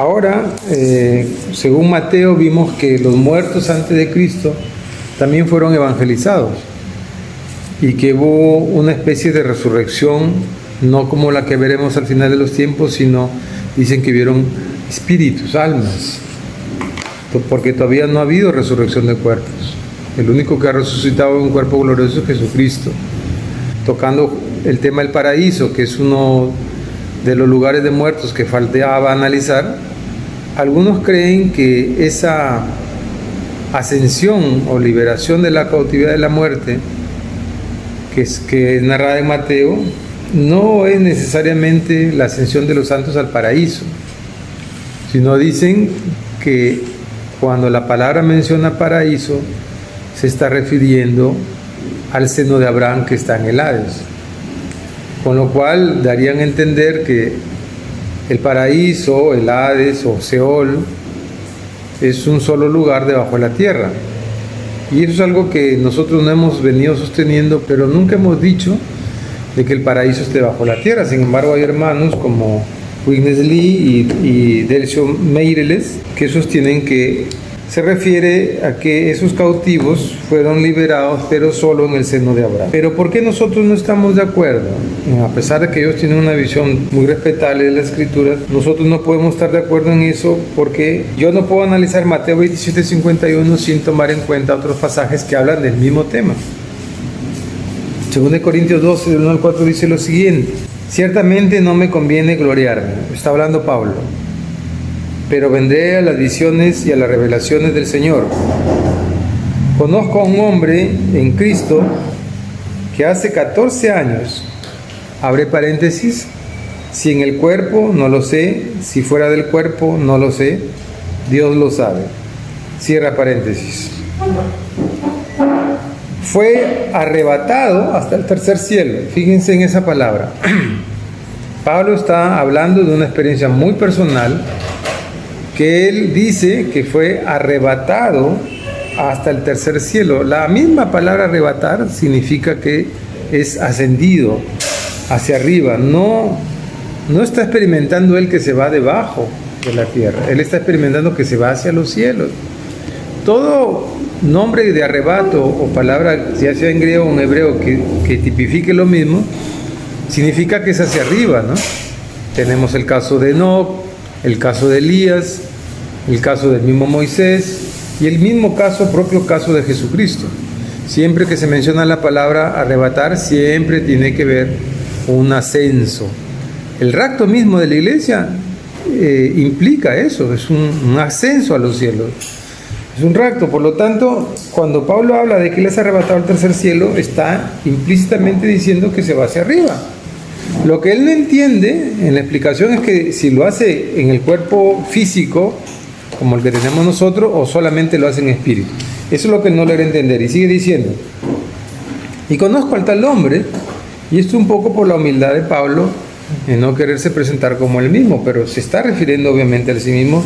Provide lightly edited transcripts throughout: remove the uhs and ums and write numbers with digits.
Ahora, según Mateo, vimos que los muertos antes de Cristo también fueron evangelizados y que hubo una especie de resurrección, no como la que veremos al final de los tiempos, sino dicen que vieron espíritus, almas, porque todavía no ha habido resurrección de cuerpos. El único que ha resucitado en un cuerpo glorioso es Jesucristo. Tocando el tema del paraíso, que es uno de los lugares de muertos que faltaba analizar, algunos creen que esa ascensión o liberación de la cautividad de la muerte, que es narrada en Mateo, no es necesariamente la ascensión de los santos al paraíso, sino dicen que cuando la palabra menciona paraíso, se está refiriendo al seno de Abraham que está en el Hades. Con lo cual darían a entender que el paraíso, el Hades o Seol es un solo lugar debajo de la tierra. Y eso es algo que nosotros no hemos venido sosteniendo, pero nunca hemos dicho de que el paraíso esté bajo la tierra. Sin embargo, hay hermanos como Witness Lee y Delcio Meireles que sostienen que se refiere a que esos cautivos fueron liberados, pero solo en el seno de Abraham. Pero ¿por qué nosotros no estamos de acuerdo? A pesar de que ellos tienen una visión muy respetable de la Escritura, nosotros no podemos estar de acuerdo en eso, porque yo no puedo analizar Mateo 27:51 sin tomar en cuenta otros pasajes que hablan del mismo tema. 2 Corintios 12, del 1 al 4 dice lo siguiente: ciertamente no me conviene gloriarme, está hablando Pablo, pero vendré a las visiones y a las revelaciones del Señor. Conozco a un hombre en Cristo que hace 14 años, abre paréntesis, si en el cuerpo no lo sé, si fuera del cuerpo no lo sé, Dios lo sabe, cierra paréntesis. Fue arrebatado hasta el tercer cielo. Fíjense en esa palabra. Pablo está hablando de una experiencia muy personal, que él dice que fue arrebatado hasta el tercer cielo. La misma palabra arrebatar significa que es ascendido hacia arriba. No está experimentando él que se va debajo de la tierra. Él está experimentando que se va hacia los cielos. Todo nombre de arrebato o palabra, ya sea en griego o en hebreo, que tipifique lo mismo, significa que es hacia arriba, ¿no? Tenemos el caso de Enoc, el caso de Elías, el caso del mismo Moisés y el mismo caso, propio caso de Jesucristo. Siempre que se menciona la palabra arrebatar, siempre tiene que ver un ascenso. El rapto mismo de la iglesia implica eso, es un ascenso a los cielos. Es un rapto. Por lo tanto, cuando Pablo habla de que él es arrebatado al tercer cielo, está implícitamente diciendo que se va hacia arriba. Lo que él no entiende en la explicación es que si lo hace en el cuerpo físico, como el que tenemos nosotros, o solamente lo hace en espíritu. Eso es lo que no logra entender. Y sigue diciendo: y conozco al tal hombre, y esto un poco por la humildad de Pablo, en no quererse presentar como él mismo, pero se está refiriendo obviamente a sí mismo.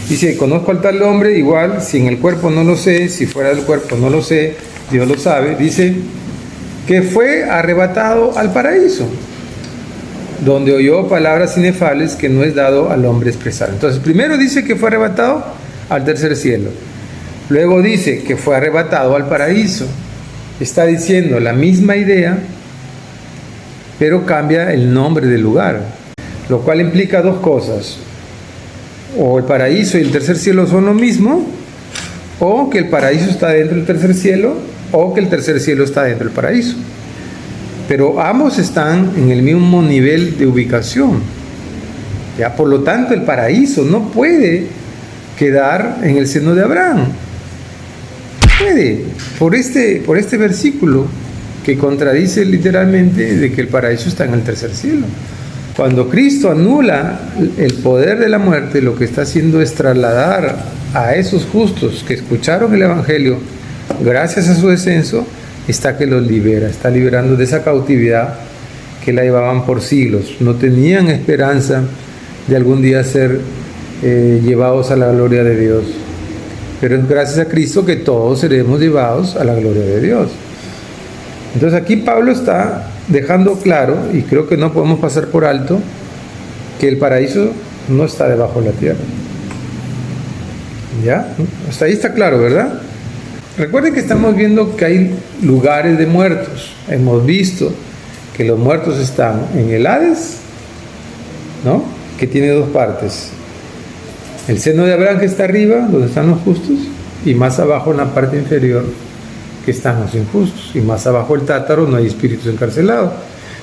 Dice: conozco al tal hombre, igual, si en el cuerpo no lo sé, si fuera del cuerpo no lo sé, Dios lo sabe. Dice que fue arrebatado al paraíso, donde oyó palabras inefables que no es dado al hombre expresar. Entonces, primero dice que fue arrebatado al tercer cielo. Luego dice que fue arrebatado al paraíso. Está diciendo la misma idea, pero cambia el nombre del lugar, lo cual implica dos cosas: o el paraíso y el tercer cielo son lo mismo, o que el paraíso está dentro del tercer cielo, o que el tercer cielo está dentro del paraíso. Pero ambos están en el mismo nivel de ubicación. ¿Ya? Por lo tanto, el paraíso no puede quedar en el seno de Abraham. No puede, por este versículo que contradice literalmente de que el paraíso está en el tercer cielo. Cuando Cristo anula el poder de la muerte, lo que está haciendo es trasladar a esos justos que escucharon el Evangelio gracias a su descenso, está que los libera, está liberando de esa cautividad que la llevaban por siglos. No tenían esperanza de algún día ser llevados a la gloria de Dios. Pero es gracias a Cristo que todos seremos llevados a la gloria de Dios. Entonces aquí Pablo está dejando claro, y creo que no podemos pasar por alto, que el paraíso no está debajo de la tierra. ¿Ya? Hasta ahí está claro, ¿verdad? Recuerden que estamos viendo que hay lugares de muertos. Hemos visto que los muertos están en el Hades, ¿no? Que tiene dos partes. El seno de Abraham, que está arriba, donde están los justos, y más abajo en la parte inferior, que están los injustos. Y más abajo el Tártaro, no hay espíritus encarcelados.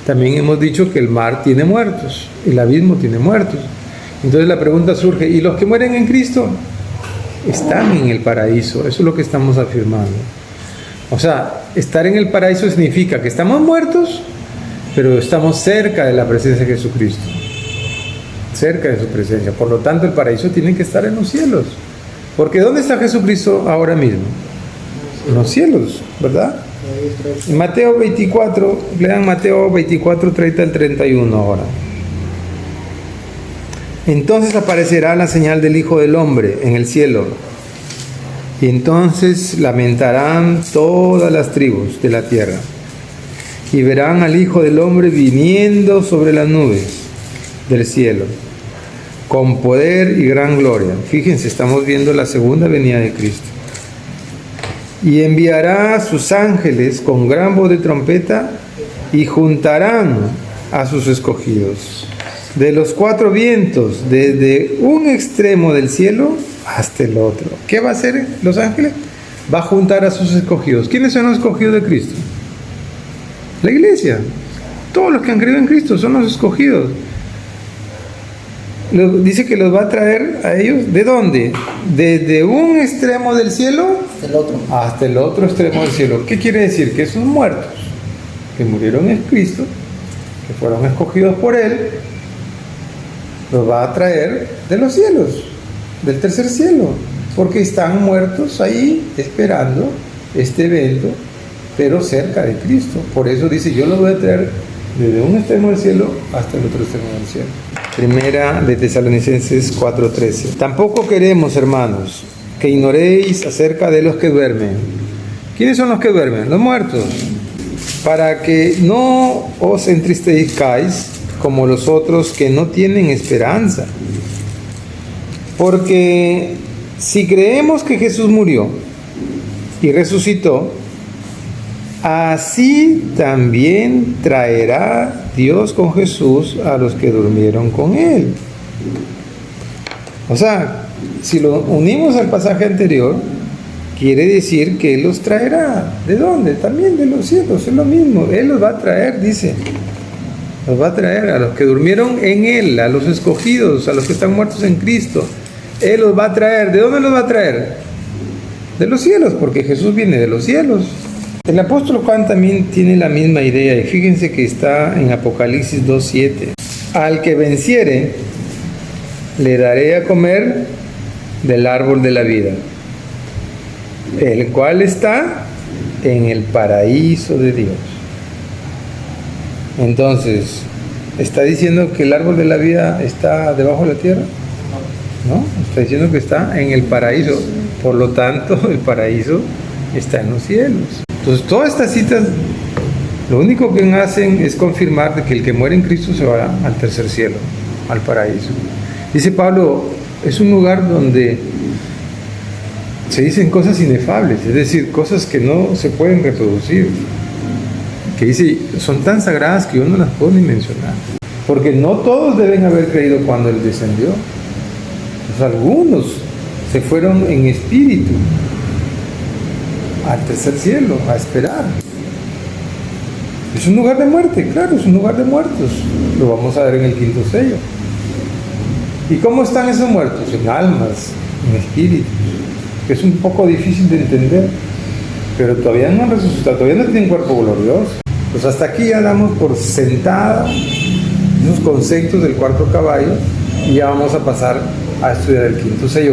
También hemos dicho que el mar tiene muertos, el abismo tiene muertos. Entonces la pregunta surge, ¿y los que mueren en Cristo? Están en el paraíso. Eso es lo que estamos afirmando. O sea, estar en el paraíso significa que estamos muertos, pero estamos cerca de la presencia de Jesucristo, cerca de su presencia. Por lo tanto, el paraíso tiene que estar en los cielos. Porque ¿dónde está Jesucristo ahora mismo? En los cielos, ¿verdad? En Mateo 24, lean Mateo 24, 30 al 31 ahora. Entonces aparecerá la señal del Hijo del Hombre en el cielo, y entonces lamentarán todas las tribus de la tierra, y verán al Hijo del Hombre viniendo sobre las nubes del cielo, con poder y gran gloria. Fíjense, estamos viendo la segunda venida de Cristo. Y enviará a sus ángeles con gran voz de trompeta, y juntarán a sus escogidos de los cuatro vientos, desde un extremo del cielo hasta el otro. ¿Qué va a hacer los ángeles? Va a juntar a sus escogidos. ¿Quiénes son los escogidos de Cristo? La iglesia. Todos los que han creído en Cristo son los escogidos. Dice que los va a traer a ellos. ¿De dónde? Desde un extremo del cielo hasta el otro extremo del cielo. ¿Qué quiere decir? Que esos muertos que murieron en Cristo, que fueron escogidos por Él, los va a traer de los cielos, del tercer cielo, porque están muertos ahí esperando este evento, pero cerca de Cristo. Por eso dice, yo los voy a traer desde un extremo del cielo hasta el otro extremo del cielo. Primera de Tesalonicenses 4:13. Tampoco queremos, hermanos, que ignoréis acerca de los que duermen. ¿Quiénes son los que duermen? Los muertos. Para que no os entristezcáis como los otros que no tienen esperanza. Porque si creemos que Jesús murió y resucitó, así también traerá Dios con Jesús a los que durmieron con Él. O sea, si lo unimos al pasaje anterior, quiere decir que Él los traerá. ¿De dónde? También de los cielos, es lo mismo. Él los va a traer, dice. Los va a traer a los que durmieron en Él, a los escogidos, a los que están muertos en Cristo. Él los va a traer. ¿De dónde los va a traer? De los cielos, porque Jesús viene de los cielos. El apóstol Juan también tiene la misma idea, y fíjense que está en Apocalipsis 2:7. Al que venciere, le daré a comer del árbol de la vida, el cual está en el paraíso de Dios. Entonces, ¿está diciendo que el árbol de la vida está debajo de la tierra? No, está diciendo que está en el paraíso. Por lo tanto, el paraíso está en los cielos. Entonces, todas estas citas, lo único que hacen es confirmar de que el que muere en Cristo se va al tercer cielo, al paraíso. Dice Pablo, es un lugar donde se dicen cosas inefables, es decir, cosas que no se pueden reproducir, que dice, son tan sagradas que yo no las puedo ni mencionar, porque no todos deben haber creído cuando Él descendió. Pues algunos se fueron en espíritu al tercer cielo a esperar. Es un lugar de muerte, claro, es un lugar de muertos. Lo vamos a ver en el quinto sello. ¿Y cómo están esos muertos? En almas, en espíritus, que es un poco difícil de entender, pero todavía no han resucitado, todavía no tienen cuerpo glorioso. Pues hasta aquí ya damos por sentada esos conceptos del cuarto caballo, y ya vamos a pasar a estudiar el quinto sello.